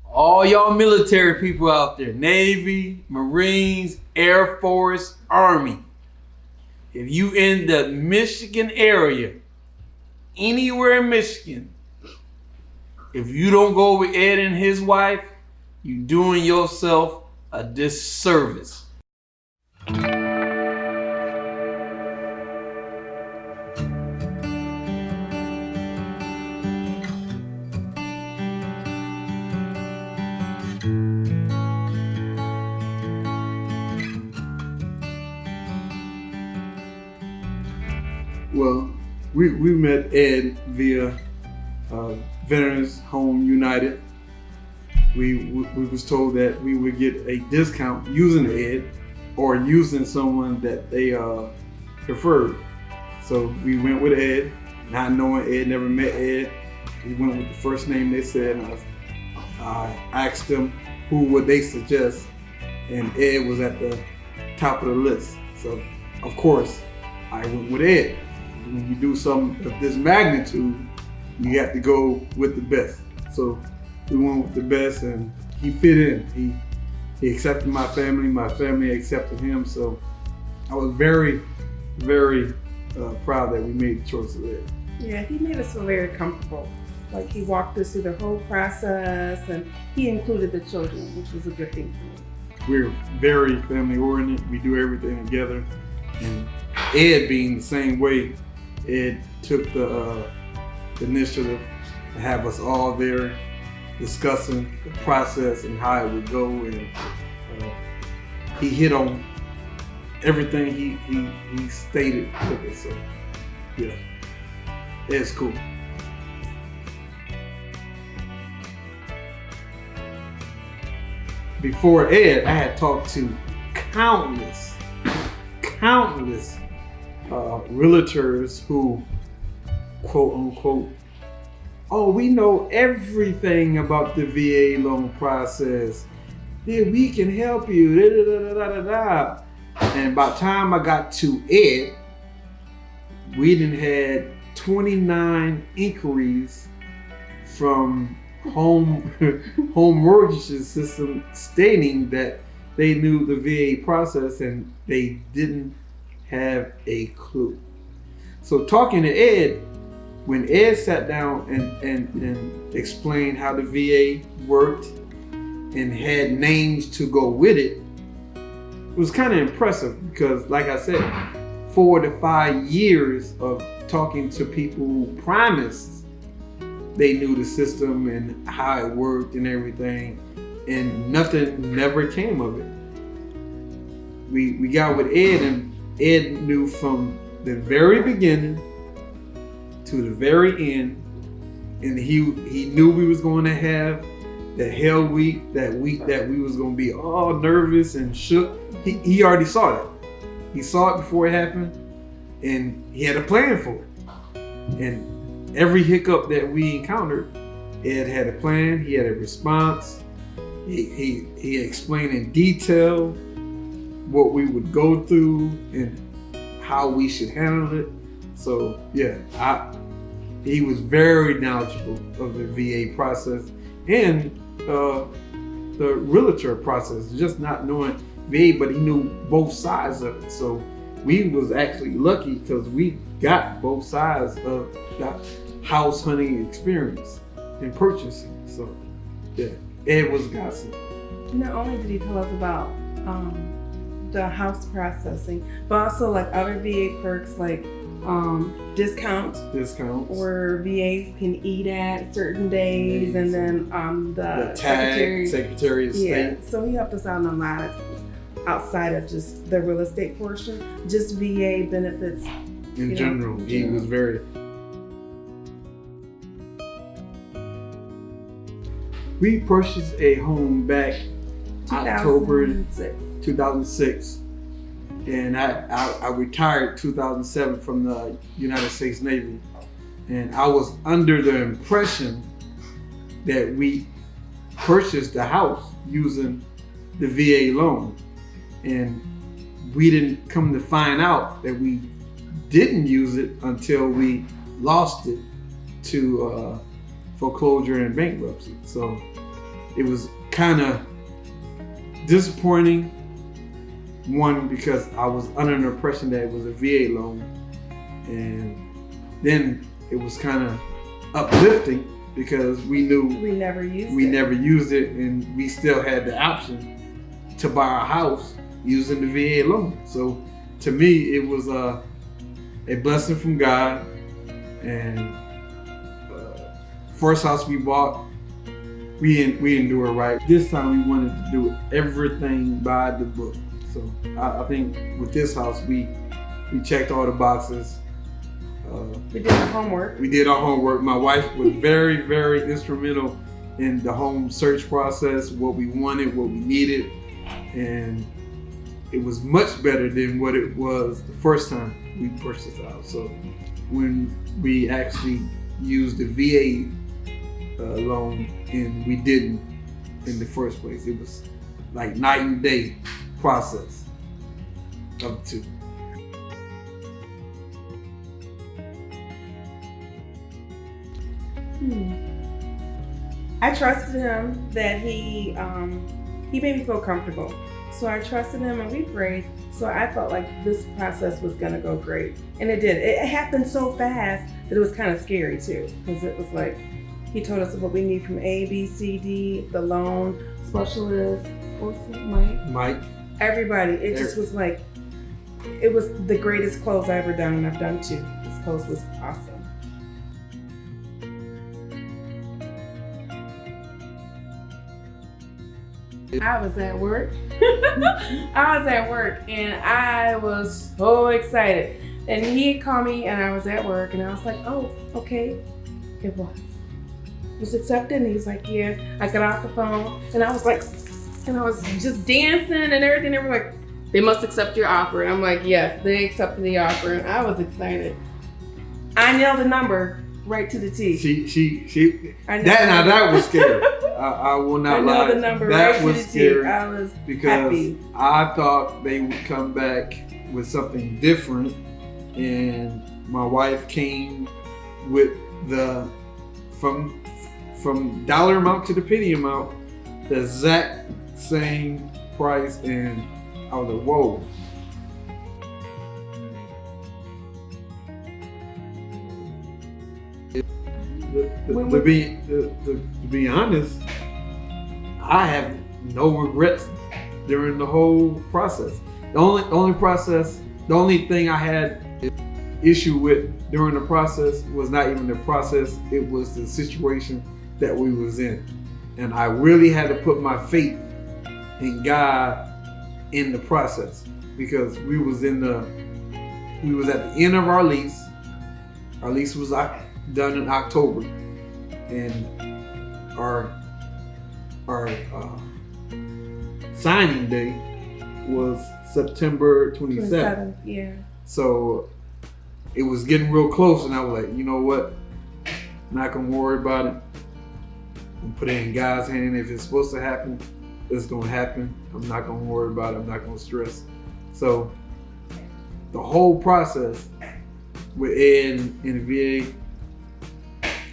All y'all military people out there, Navy, Marines, Air Force, Army. If you in the Michigan area, anywhere in Michigan, if you don't go with Ed and his wife, you doing yourself a disservice. Well, we met Ed via Veterans Home United. We was told that we would get a discount using Ed or using someone that they preferred. So we went with Ed, not knowing Ed, never met Ed. We went with the first name they said. I asked them who would they suggest, and Ed was at the top of the list. So of course I went with Ed. When you do something of this magnitude, you have to go with the best. So we went with the best, and he fit in. He accepted my family accepted him. So I was very, very proud that we made the choice of Ed. Yeah, he made us feel very comfortable. Like, he walked us through the whole process, and he included the children, which was a good thing for me. We're very family oriented. We do everything together. And Ed being the same way, Ed took the initiative to have us all there discussing the process and how it would go. And he hit on everything he stated to us. So yeah, Ed's cool. Before Ed, I had talked to countless realtors who, quote unquote, oh, we know everything about the VA loan process. Yeah, we can help you. Da, da, da, da, da, da. And by the time I got to Ed, we done had 29 inquiries from home mortgage system stating that they knew the VA process and they didn't have a clue. So talking to Ed, when Ed sat down and explained how the VA worked and had names to go with it, it was kind of impressive because, like I said, 4 to 5 years of talking to people who promised they knew the system and how it worked and everything, and nothing never came of it. We got with Ed, and Ed knew from the very beginning to the very end, and he knew we was going to have the hell week, that week that we was going to be all nervous and shook. He already saw that. He saw it before it happened, and he had a plan for it. And every hiccup that we encountered, Ed had a plan. He had a response. He explained in detail what we would go through and how we should handle it. So yeah, he was very knowledgeable of the VA process and the realtor process, just not knowing VA, but he knew both sides of it. So we was actually lucky because we got both sides of that house hunting experience and purchasing. So yeah, Ed was a godsend. Not only did he tell us about the house processing, but also like other VA perks like discounts where VAs can eat at certain days, and then the Secretary of State. Yeah, so he helped us out on a lot of things outside of just the real estate portion, just VA benefits in general. He was very. We purchased a home back October 2006, and I retired 2007 from the United States Navy, and I was under the impression that we purchased the house using the VA loan, and we didn't come to find out that we didn't use it until we lost it to foreclosure and bankruptcy. So it was kind of disappointing. One, because I was under the impression that it was a VA loan, and then it was kind of uplifting because we knew we never used it, and we still had the option to buy a house using the VA loan. So to me, it was a blessing from God. And first house we bought, we didn't do it right. This time we wanted to do everything by the book. So I think with this house, we checked all the boxes. We did our homework. We did our homework. My wife was very, very instrumental in the home search process, what we wanted, what we needed. And it was much better than what it was the first time we purchased the house. So when we actually used the VA loan, and we didn't in the first place, it was like night and day process of the two. I trusted him that he made me feel comfortable. So I trusted him and we prayed. So I felt like this process was gonna go great. And it did. It happened so fast that it was kind of scary too. Because it was like, he told us what we need from A, B, C, D, the loan specialist, Mike. Everybody. It just was like, it was the greatest close I ever done, and I've done two. This close was awesome. I was at work. And I was so excited. And he had called me and I was at work and I was like, oh, okay. It was accepted. And he's like, yeah. I got off the phone and I was like, and I was just dancing and everything. They were like, they must accept your offer. And I'm like, yes, they accepted the offer. And I was excited. I nailed the number right to the T. That was scary. I will not lie. The number that right was to the scary T. I was because happy. I thought they would come back with something different, and my wife came with the from dollar amount to the penny amount, the exact same price, and I was like, whoa. To be honest, I have no regrets during the whole process. The only thing I had issue with during the process was not even the process, it was the situation that we was in. And I really had to put my faith in God in the process, because we was at the end of our lease. Our lease was done in October, and our signing day was September 27th. Yeah. So it was getting real close, and I was like, you know what? I'm not gonna worry about it. I'm put it in God's hand. If it's supposed to happen, it's gonna happen. I'm not gonna worry about it. I'm not gonna stress. So the whole process with Ed and the VA,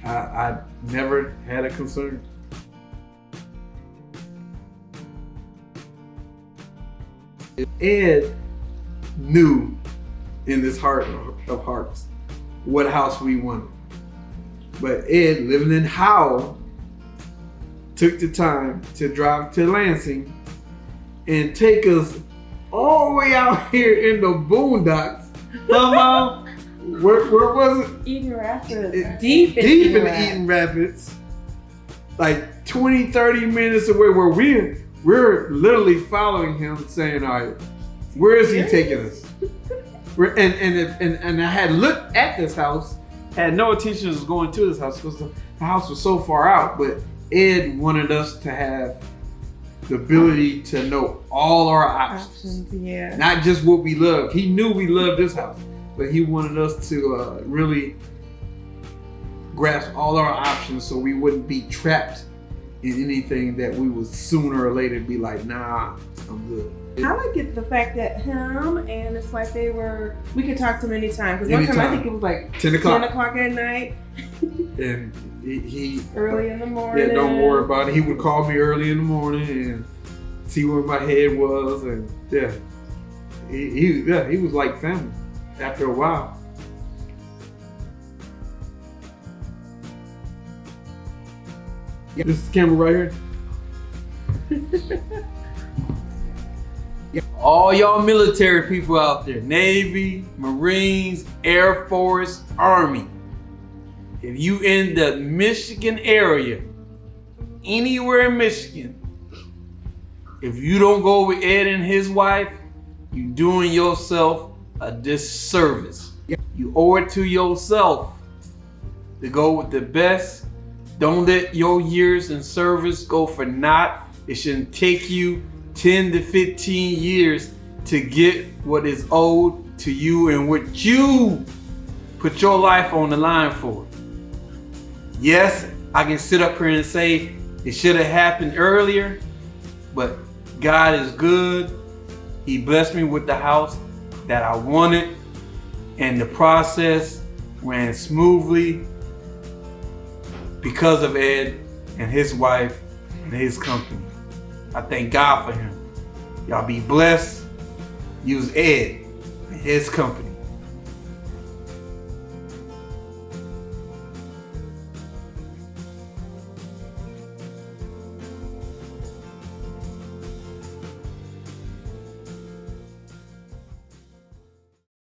I never had a concern. Ed knew in his heart of hearts what house we wanted. But Ed, living in Howell, took the time to drive to Lansing and take us all the way out here in the boondocks. Where was it? Eden Rapids. Deep in Eden Rapids. Like 20, 30 minutes away, where we're literally following him, saying, all right, where is he taking us? And I had looked at this house, had no intentions of going to this house because the house was so far out, but Ed wanted us to have the ability to know all our options. Yeah. Not just what we love. He knew we loved this house, but he wanted us to really grasp all our options so we wouldn't be trapped in anything that we would sooner or later be like, nah, I'm good. I like it, the fact that him and his wife, we could talk to them anytime. Because one time I think it was like 10 o'clock at night. And he early in the morning. Yeah, don't worry about it. He would call me early in the morning and see where my head was, and he was like family after a while. This is the camera right here. All y'all military people out there, Navy, Marines, Air Force, Army. If you in the Michigan area, anywhere in Michigan, if you don't go with Ed and his wife, you doing yourself a disservice. You owe it to yourself to go with the best. Don't let your years in service go for naught. It shouldn't take you 10 to 15 years to get what is owed to you and what you put your life on the line for. Yes, I can sit up here and say it should have happened earlier, but God is good. He blessed me with the house that I wanted, and the process ran smoothly because of Ed and his wife and his company. I thank God for him. Y'all be blessed. Use Ed and his company.